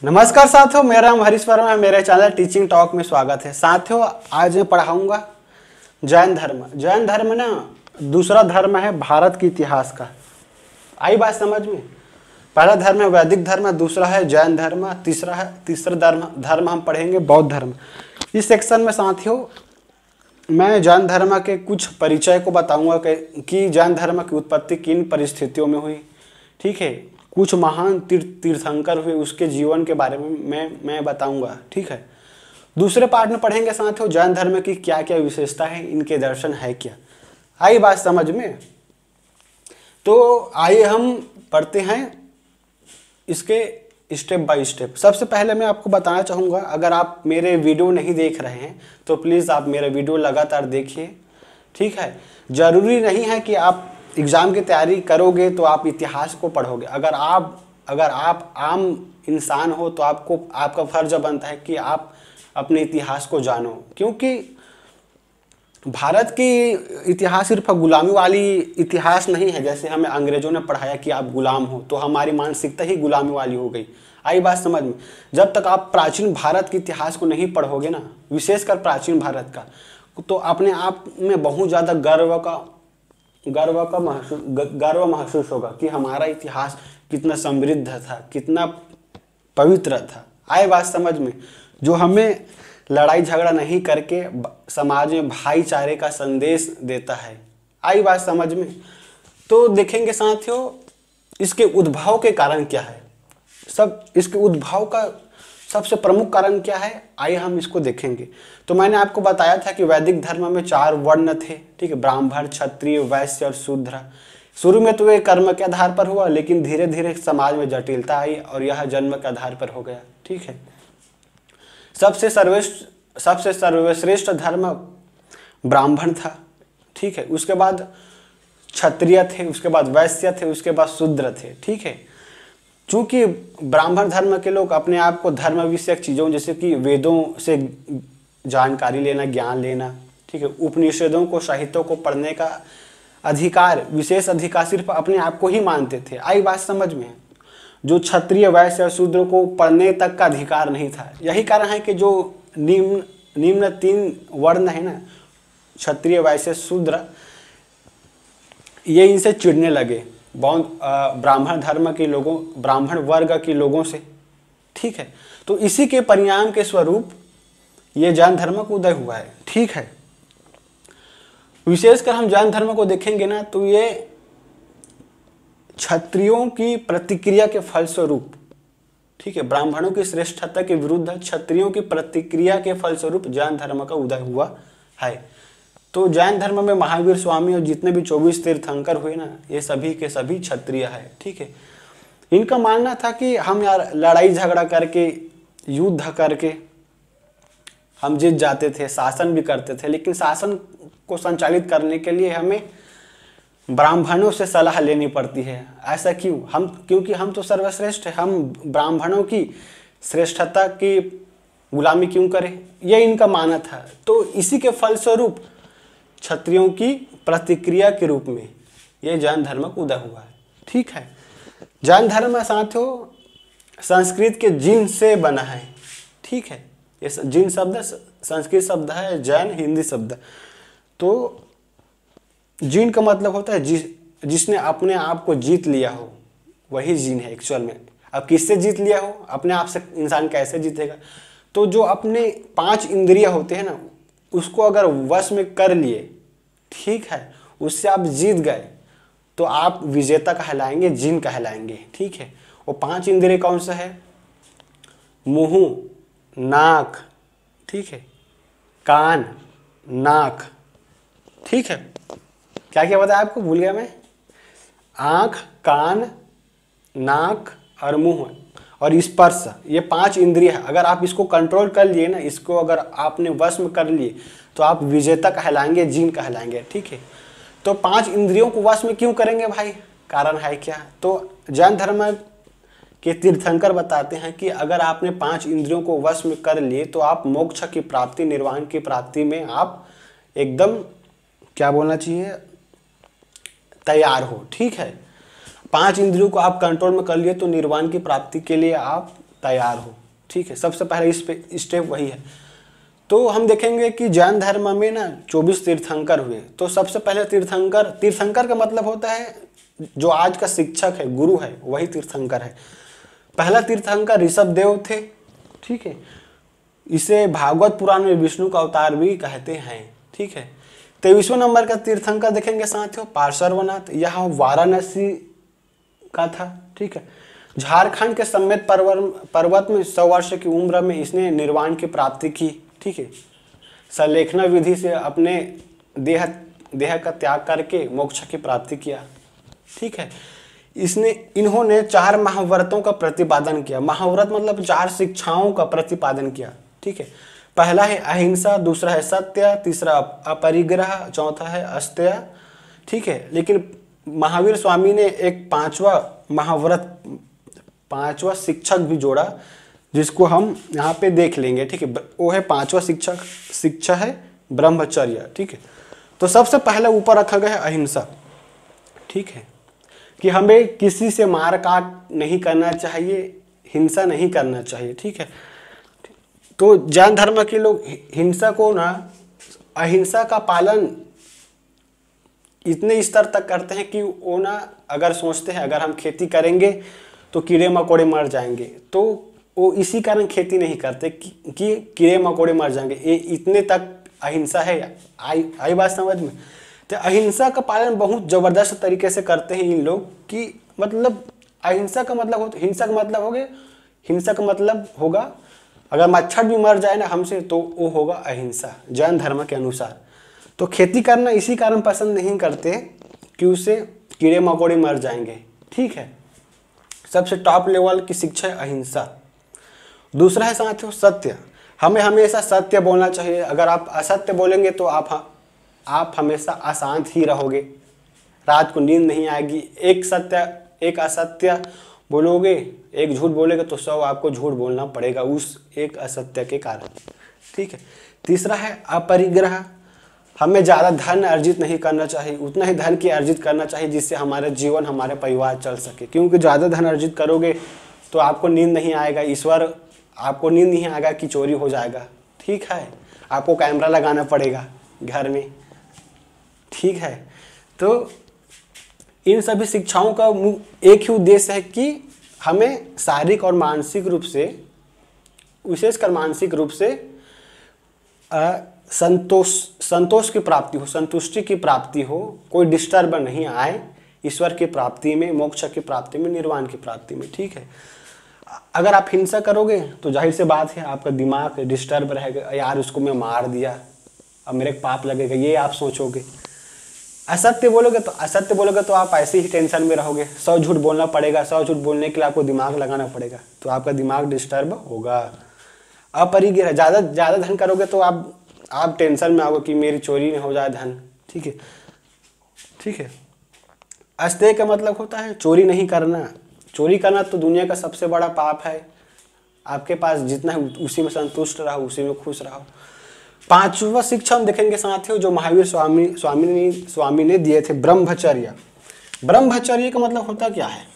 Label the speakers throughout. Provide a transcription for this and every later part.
Speaker 1: नमस्कार साथियों, मेरा नाम हरीश वर्मा है। मेरे चैनल टीचिंग टॉक में स्वागत है। साथियों, आज मैं पढ़ाऊंगा जैन धर्म। जैन धर्म ना दूसरा धर्म है भारत के इतिहास का। आई बात समझ में? पहला धर्म है वैदिक धर्म, दूसरा है जैन धर्म, तीसरा धर्म हम पढ़ेंगे बौद्ध धर्म। इस सेक्शन में साथियों मैं जैन धर्म के कुछ परिचय को बताऊंगा कि जैन धर्म की उत्पत्ति किन परिस्थितियों में हुई। ठीक है, कुछ महान तीर्थंकर हुए उसके जीवन के बारे में मैं बताऊंगा। ठीक है, दूसरे पार्ट में पढ़ेंगे साथियों जैन धर्म की क्या क्या विशेषता है, इनके दर्शन है क्या। आई बात समझ में? तो आइए हम पढ़ते हैं इसके स्टेप बाय स्टेप। सबसे पहले मैं आपको बताना चाहूँगा, अगर आप मेरे वीडियो नहीं देख रहे हैं तो प्लीज़ आप मेरा वीडियो लगातार देखिए। ठीक है, ज़रूरी नहीं है कि आप एग्ज़ाम की तैयारी करोगे तो आप इतिहास को पढ़ोगे। अगर आप आम इंसान हो तो आपका फर्ज बनता है कि आप अपने इतिहास को जानो, क्योंकि भारत की इतिहास सिर्फ गुलामी वाली इतिहास नहीं है। जैसे हमें अंग्रेजों ने पढ़ाया कि आप गुलाम हो तो हमारी मानसिकता ही गुलामी वाली हो गई। आई बात समझ में? जब तक आप प्राचीन भारत के इतिहास को नहीं पढ़ोगे ना, विशेषकर प्राचीन भारत का, तो अपने आप में बहुत ज़्यादा गर्व महसूस होगा कि हमारा इतिहास कितना समृद्ध था, कितना पवित्र था। आए बात समझ में? जो हमें लड़ाई झगड़ा नहीं करके समाज में भाईचारे का संदेश देता है। आई बात समझ में? तो देखेंगे साथियों इसके उद्भव के कारण क्या है। इसके उद्भव का सबसे प्रमुख कारण क्या है, आइए हम इसको देखेंगे। तो मैंने आपको बताया था कि वैदिक धर्म में 4 वर्ण थे। ठीक है, ब्राह्मण, क्षत्रिय, वैश्य और शूद्र। शुरू में तो ये कर्म के आधार पर हुआ, लेकिन धीरे धीरे समाज में जटिलता आई और यह जन्म के आधार पर हो गया। ठीक है, सबसे सर्वश्रेष्ठ धर्म ब्राह्मण था। ठीक है, उसके बाद क्षत्रिय थे, उसके बाद वैश्य थे, उसके बाद शूद्र थे। ठीक है, चूंकि ब्राह्मण धर्म के लोग अपने आप को धर्म विषयक चीज़ों जैसे कि वेदों से जानकारी लेना, ज्ञान लेना, ठीक है, उपनिषदों को, साहित्यों को पढ़ने का अधिकार, विशेष अधिकार सिर्फ अपने आप को ही मानते थे। आई बात समझ में? जो क्षत्रिय, वैश्य और शूद्र को पढ़ने तक का अधिकार नहीं था। यही कारण है कि जो निम्न 3 वर्ण है ना, क्षत्रिय, वैश्य, शूद्र, ये इनसे चिढ़ने लगे ब्राह्मण धर्म के लोगों, ब्राह्मण वर्ग के लोगों से। ठीक है, तो इसी के परिणाम के स्वरूप ये जैन धर्म का उदय हुआ है। ठीक है, विशेषकर हम जैन धर्म को देखेंगे ना तो ये क्षत्रियों की प्रतिक्रिया के फलस्वरूप, ठीक है, ब्राह्मणों की श्रेष्ठता के विरुद्ध क्षत्रियों की प्रतिक्रिया के फलस्वरूप जैन धर्म का उदय हुआ है। तो जैन धर्म में महावीर स्वामी और जितने भी 24 तीर्थंकर हुए ना, ये सभी के सभी क्षत्रिय है। ठीक है, इनका मानना था कि हम यार लड़ाई झगड़ा करके, युद्ध करके हम जीत जाते थे, शासन भी करते थे, लेकिन शासन को संचालित करने के लिए हमें ब्राह्मणों से सलाह लेनी पड़ती है। ऐसा क्यों? क्योंकि हम तो सर्वश्रेष्ठ है, हम ब्राह्मणों की श्रेष्ठता की गुलामी क्यों करें, ये इनका मानना था। तो इसी के फलस्वरूप क्षत्रियों की प्रतिक्रिया के रूप में ये जैन धर्म का उदय हुआ है। ठीक है, जैन धर्म साथियों संस्कृत के जिन से बना है। ठीक है, ये जिन शब्द संस्कृत शब्द है, जैन हिंदी शब्द। तो जिन का मतलब होता है जिसने अपने आप को जीत लिया हो, वही जिन है एक्चुअल में। अब किससे जीत लिया हो? अपने आप से इंसान कैसे जीतेगा? तो जो अपने 5 इंद्रिय होते हैं ना, उसको अगर वश में कर लिए, ठीक है, उससे आप जीत गए तो आप विजेता कहलाएंगे, जिन कहलाएंगे। ठीक है, वो 5 इंद्रिय कौन सा है? मुंह, नाक, ठीक है, कान, नाक। ठीक है, क्या क्या बताया आपको, भूल गया मैं? आँख, कान, नाक और मुंह और स्पर्श, ये 5 इंद्रिय है। अगर आप इसको कंट्रोल कर लिए ना, इसको अगर आपने वश में कर लिए तो आप विजेता कहलाएंगे, जिन कहलाएंगे। ठीक है, तो 5 इंद्रियों को वश में क्यों करेंगे भाई? कारण है क्या? तो जैन धर्म के तीर्थंकर बताते हैं कि अगर आपने 5 इंद्रियों को वश में कर लिए तो आप मोक्ष की प्राप्ति, निर्वाण की प्राप्ति में आप एकदम, क्या बोलना चाहिए, तैयार हो। ठीक है, 5 इंद्रियों को आप कंट्रोल में कर लिए तो निर्वाण की प्राप्ति के लिए आप तैयार हो। ठीक है, सबसे पहले इस पे स्टेप वही है। तो हम देखेंगे कि जैन धर्म में ना 24 तीर्थंकर हुए। तो सबसे पहले तीर्थंकर का मतलब होता है जो आज का शिक्षक है, गुरु है, वही तीर्थंकर है। पहला तीर्थंकर ऋषभदेव थे। ठीक है, इसे भागवत पुराण में विष्णु का अवतार भी कहते हैं। ठीक है, 23वें नंबर का तीर्थंकर देखेंगे साथियों, पार्श्वनाथ। यह वाराणसी का था। ठीक है, झारखंड के समेत पर्वत में 100 वर्ष की उम्र में इसने निर्वाण की प्राप्ति की। ठीक है, संलेखना विधि से अपने देह का त्याग करके मोक्ष की प्राप्ति किया। ठीक है, इन्होंने 4 महाव्रतों का प्रतिपादन किया। महाव्रत मतलब 4 शिक्षाओं का प्रतिपादन किया। ठीक है, पहला है अहिंसा, दूसरा है सत्य, तीसरा अपरिग्रह, चौथा है अस्तेय। ठीक है, लेकिन महावीर स्वामी ने एक 5वां महाव्रत, 5वां शिक्षक भी जोड़ा, जिसको हम यहाँ पे देख लेंगे। ठीक है, वो है 5वां शिक्षा है ब्रह्मचर्य। ठीक है, तो सबसे पहले ऊपर रखा गया है अहिंसा। ठीक है, कि हमें किसी से मार काट नहीं करना चाहिए, हिंसा नहीं करना चाहिए। ठीक है, तो जैन धर्म के लोग हिंसा को ना, अहिंसा का पालन इतने स्तर तक करते हैं कि वो ना अगर सोचते हैं अगर हम खेती करेंगे तो कीड़े मकोड़े मर जाएंगे, तो वो इसी कारण खेती नहीं करते कि कीड़े मकोड़े मर जाएंगे। ये इतने तक अहिंसा है। आई बात समझ में? तो अहिंसा का पालन बहुत ज़बरदस्त तरीके से करते हैं इन लोग कि मतलब अहिंसा का मतलब हो, हिंसा का मतलब हो गया, हिंसा का मतलब होगा अगर मच्छर भी मर जाए ना हमसे तो वो होगा अहिंसा जैन धर्म के अनुसार। तो खेती करना इसी कारण पसंद नहीं करते कि उससे कीड़े मकोड़े मर जाएंगे। ठीक है, सबसे टॉप लेवल की शिक्षा है अहिंसा। दूसरा है साथियों सत्य। हमें हमेशा सत्य बोलना चाहिए। अगर आप असत्य बोलेंगे तो आप हमेशा अशांत ही रहोगे, रात को नींद नहीं आएगी। एक सत्य एक असत्य बोलोगे, एक झूठ बोलेगे तो 100 आपको झूठ बोलना पड़ेगा उस एक असत्य के कारण। ठीक है, तीसरा है अपरिग्रह। हमें ज़्यादा धन अर्जित नहीं करना चाहिए, उतना ही धन की अर्जित करना चाहिए जिससे हमारा जीवन, हमारे परिवार चल सके। क्योंकि ज़्यादा धन अर्जित करोगे तो आपको नींद नहीं आएगा, ईश्वर आपको नींद नहीं आएगा कि चोरी हो जाएगा। ठीक है, आपको कैमरा लगाना पड़ेगा घर में। ठीक है, तो इन सभी शिक्षाओं का एक ही उद्देश्य है कि हमें शारीरिक और मानसिक रूप से, विशेषकर मानसिक रूप से संतोष की प्राप्ति हो, संतुष्टि की प्राप्ति हो, कोई डिस्टर्ब नहीं आए ईश्वर की प्राप्ति में, मोक्ष की प्राप्ति में, निर्वाण की प्राप्ति में। ठीक है, अगर आप हिंसा करोगे तो जाहिर से बात है आपका दिमाग डिस्टर्ब रहेगा, यार उसको मैं मार दिया अब मेरे पाप लगेगा, ये आप सोचोगे। असत्य बोलोगे तो आप ऐसे ही टेंशन में रहोगे, 100 झूठ बोलना पड़ेगा, 100 झूठ बोलने के लिए आपको दिमाग लगाना पड़ेगा, तो आपका दिमाग डिस्टर्ब होगा। अपरिग्रह, ज़्यादा धन करोगे तो आप टेंशन में आओगे कि मेरी चोरी नहीं हो जाए धन। ठीक है, ठीक है। अस्तेय का मतलब होता है चोरी नहीं करना। चोरी करना तो दुनिया का सबसे बड़ा पाप है। आपके पास जितना है उसी में संतुष्ट रहो, उसी में खुश रहो। 5वां शिक्षा हम देखेंगे साथियों जो महावीर स्वामी ने दिए थे, ब्रह्मचर्य। ब्रह्मचर्य का मतलब होता क्या है?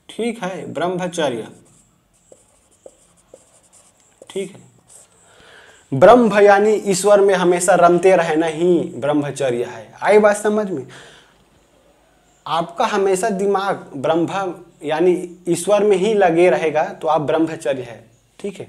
Speaker 1: ठीक है, ब्रह्मचर्य। ठीक है, ब्रह्म यानी ईश्वर में हमेशा रमते रहना ही ब्रह्मचर्य है। आई बात समझ में? आपका हमेशा दिमाग ब्रह्म यानी ईश्वर में ही लगे रहेगा तो आप ब्रह्मचर्य है। ठीक है,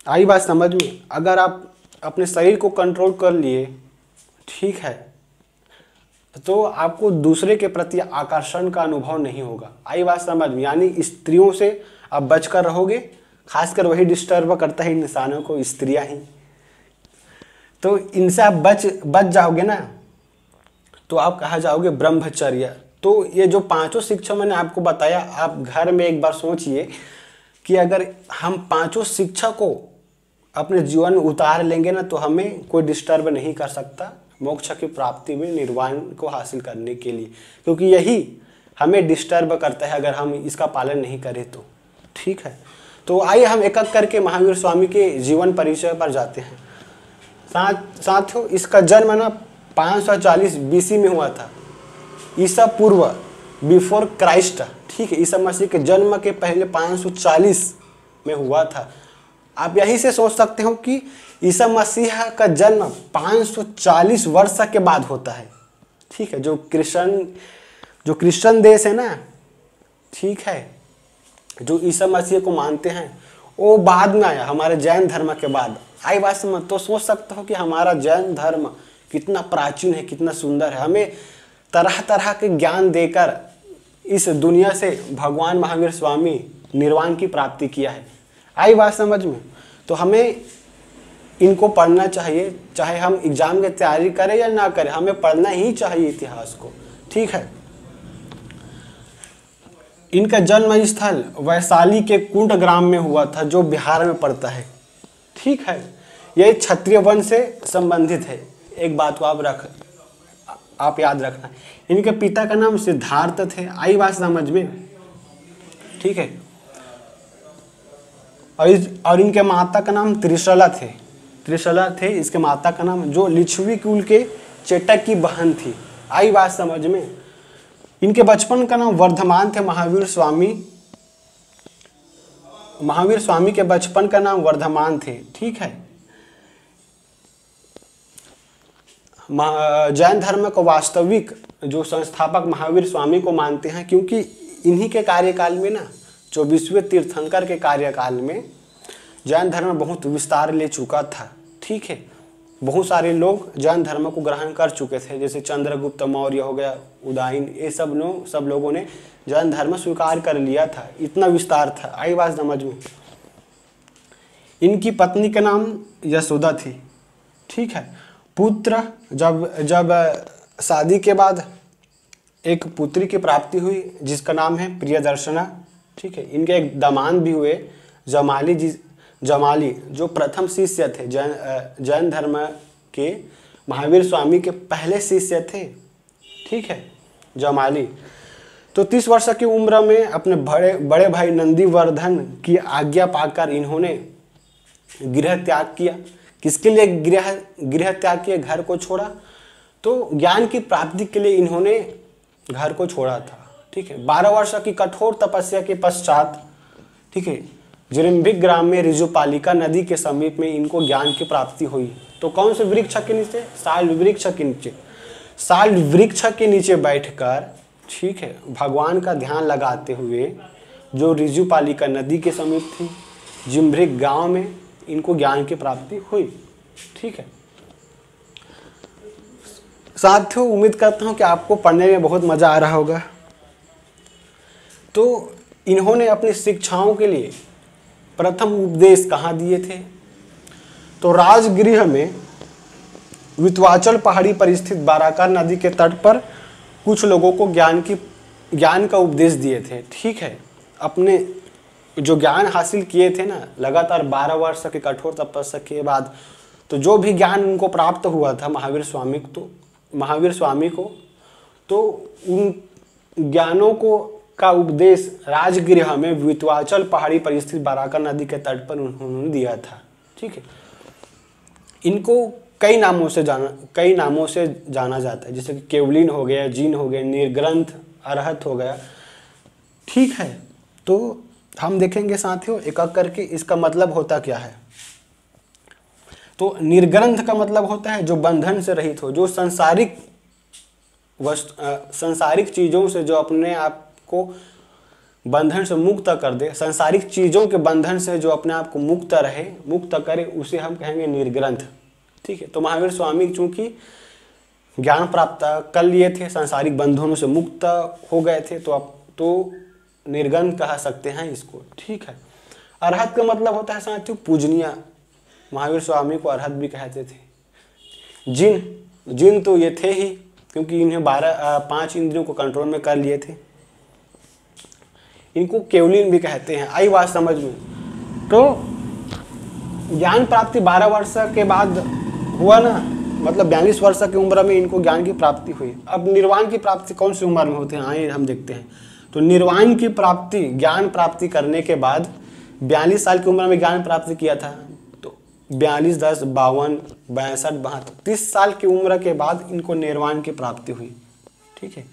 Speaker 1: आई बात समझ में? अगर आप अपने शरीर को कंट्रोल कर लिए, ठीक है, तो आपको दूसरे के प्रति आकर्षण का अनुभव नहीं होगा। आई बात समझ में? यानी स्त्रियों से आप बचकर रहोगे, खासकर वही डिस्टर्ब करता है इंसानों को, स्त्रियां ही। तो इनसे आप बच जाओगे ना, तो आप कहा जाओगे ब्रह्मचर्य। तो ये जो 5 शिक्षा मैंने आपको बताया, आप घर में एक बार सोचिए कि अगर हम 5 शिक्षा को अपने जीवन में उतार लेंगे ना तो हमें कोई डिस्टर्ब नहीं कर सकता मोक्ष की प्राप्ति में, निर्वाण को हासिल करने के लिए, क्योंकि यही हमें डिस्टर्ब करता है अगर हम इसका पालन नहीं करें तो। ठीक है, तो आइए हम एक एक करके महावीर स्वामी के जीवन परिचय पर जाते हैं। साथियों इसका जन्म ना 540 BC में हुआ था, ईसा पूर्व, बिफोर क्राइस्ट। ठीक है, ईसा मसीह के जन्म के पहले 540 में हुआ था। आप यही से सोच सकते हो कि ईसा मसीह का जन्म 540 वर्ष के बाद होता है। ठीक है, जो क्रिश्चियन देश है ना, ठीक है, जो ईसा मसीह को मानते हैं वो बाद में आया, हमारे जैन धर्म के बाद आई बात समझ। तो सोच सकते हो कि हमारा जैन धर्म कितना प्राचीन है, कितना सुंदर है, हमें तरह तरह के ज्ञान देकर इस दुनिया से भगवान महावीर स्वामी निर्वाण की प्राप्ति किया है। आई बात समझ में। तो हमें इनको पढ़ना चाहिए, चाहे हम एग्जाम की तैयारी करें या ना करें, हमें पढ़ना ही चाहिए इतिहास को। ठीक है, इनका जन्म स्थल वैशाली के कुंड ग्राम में हुआ था, जो बिहार में पड़ता है। ठीक है, यह क्षत्रिय वंश से संबंधित है। एक बात को आप याद रखना, इनके पिता का नाम सिद्धार्थ थे। आई बात समझ में। ठीक है, और इनके माता का नाम त्रिशला थे इसके माता का नाम, जो लिच्छवी कुल के चेटक की बहन थी। आई बात समझ में। इनके बचपन का नाम वर्धमान थे। महावीर स्वामी के बचपन का नाम वर्धमान थे। ठीक है, जैन धर्म को वास्तविक जो संस्थापक महावीर स्वामी को मानते हैं, क्योंकि इन्हीं के कार्यकाल में ना, 24वें तीर्थंकर के कार्यकाल में जैन धर्म बहुत विस्तार ले चुका था। ठीक है, बहुत सारे लोग जैन धर्म को ग्रहण कर चुके थे, जैसे चंद्रगुप्त मौर्य हो गया, उदयन, ये सब लोगों ने जैन धर्म स्वीकार कर लिया था, इतना विस्तार था। आई बात समझ में। इनकी पत्नी का नाम यशोदा थी। ठीक है, पुत्र जब शादी के बाद एक पुत्री की प्राप्ति हुई जिसका नाम है प्रियदर्शना। ठीक है, इनके एक दामाद भी हुए, जमाली, जो प्रथम शिष्य थे जैन धर्म के महावीर स्वामी के पहले शिष्य थे। ठीक है, जमाली। तो 30 वर्ष की उम्र में अपने बड़े भाई नंदीवर्धन की आज्ञा पाकर इन्होंने गृह त्याग किया। किसके लिए गृह त्याग किया, घर को छोड़ा? तो ज्ञान की प्राप्ति के लिए इन्होंने घर को छोड़ा था। ठीक है, 12 वर्ष की कठोर तपस्या के पश्चात, ठीक है, जिरम्भिक ग्राम में रिजुपालिका नदी के समीप में इनको ज्ञान की प्राप्ति हुई। तो कौन से वृक्ष के नीचे? साल वृक्ष के नीचे बैठकर, ठीक है, भगवान का ध्यान लगाते हुए, जो रिजुपालिका नदी के समीप थी, जिरम्भिक गांव में इनको ज्ञान की प्राप्ति हुई। ठीक है साथियों, उम्मीद करता हूं कि आपको पढ़ने में बहुत मजा आ रहा होगा। तो इन्होंने अपनी शिक्षाओं के लिए प्रथम उपदेश कहाँ दिए थे? तो राजगृह में विंध्याचल पहाड़ी पर स्थित बाराकर नदी के तट पर कुछ लोगों को ज्ञान का उपदेश दिए थे। ठीक है, अपने जो ज्ञान हासिल किए थे ना, लगातार 12 वर्ष की कठोर तपस्या के बाद, तो जो भी ज्ञान उनको प्राप्त हुआ था महावीर स्वामी को, तो उन ज्ञानों को का उपदेश राजगृह में विंध्याचल पहाड़ी पर स्थित बाराकर नदी के तट पर उन्होंने दिया था। ठीक है, इनको कई नामों से जाना जाता है, जैसे कि केवलिन हो गया, जीन हो गया, निर्ग्रंथ, अरहत हो गया। ठीक है, तो हम देखेंगे साथियों एक एक करके इसका मतलब होता क्या है। तो निर्ग्रंथ का मतलब होता है जो बंधन से रहित हो, जो सांसारिक चीजों से जो अपने आप को बंधन से मुक्त कर दे, सांसारिक चीजों के बंधन से जो अपने आप को मुक्त करे, उसे हम कहेंगे निर्ग्रंथ। ठीक है, तो महावीर स्वामी चूंकि ज्ञान प्राप्त कर लिए थे, सांसारिक बंधनों से मुक्त हो गए थे, तो अब तो निर्ग्रंथ कह सकते हैं इसको। ठीक है, अरहत का मतलब होता है साथियों पूजनीय। महावीर स्वामी को अरहत भी कहते थे। जिन तो ये थे ही, क्योंकि इन्हें 5 इंद्रियों को कंट्रोल में कर लिए थे। इनको केवलिन भी कहते हैं। आई बात समझ में। तो ज्ञान प्राप्ति 12 वर्ष के बाद हुआ ना, मतलब 42 वर्ष की उम्र में इनको ज्ञान की प्राप्ति हुई। अब निर्वाण की प्राप्ति कौन सी उम्र में होते हैं, आइए हम देखते हैं। तो निर्वाण की प्राप्ति, ज्ञान प्राप्ति करने के बाद 42 साल की उम्र में ज्ञान प्राप्ति किया था, तो 42, 10, 52, 62, 72, 30 साल की उम्र के बाद इनको निर्वाण की प्राप्ति हुई। ठीक है।